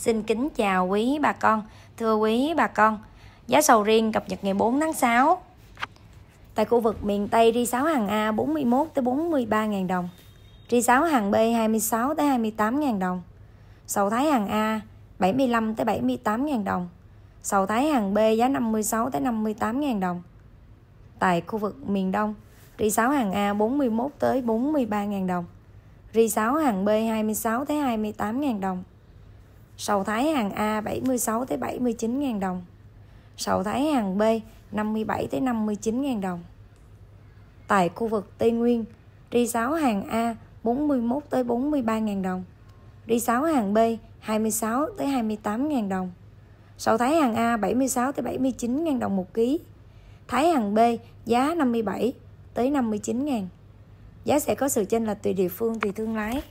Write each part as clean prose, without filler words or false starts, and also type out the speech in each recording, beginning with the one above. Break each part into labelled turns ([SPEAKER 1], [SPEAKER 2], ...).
[SPEAKER 1] Xin kính chào quý bà con. Thưa quý bà con, giá sầu riêng cập nhật ngày 4 tháng 6. Tại khu vực miền Tây, ri 6 hàng A 41 tới 43.000 đồng. Ri 6 hàng B 26 tới 28.000 đồng. Sầu Thái hàng A 75 tới 78.000 đồng. Sầu Thái hàng B giá 56 tới 58.000 đồng. Tại khu vực miền Đông, ri 6 hàng A 41 tới 43.000 đồng. Ri 6 hàng B 26 tới 28.000 đồng. Sầu Thái hàng A 76 tới 79.000 đồng. Sầu Thái hàng B 57 tới 59.000 đồng. Tại khu vực Tây Nguyên, ri 6 hàng A 41 tới 43.000 đồng. Ri 6 hàng B 26 tới 28.000 đồng. Sầu Thái hàng A 76 tới 79.000 đồng một ký. Thái hàng B giá 57 tới 59.000. Giá sẽ có sự chênh lệch tùy địa phương, tùy thương lái.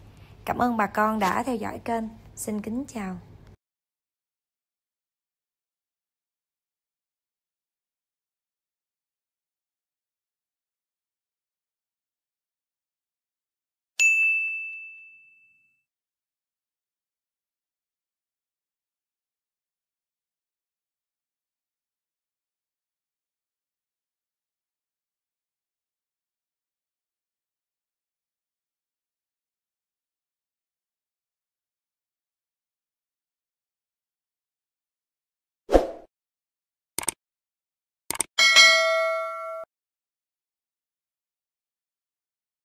[SPEAKER 1] Cảm ơn bà con đã theo dõi kênh. Xin kính chào.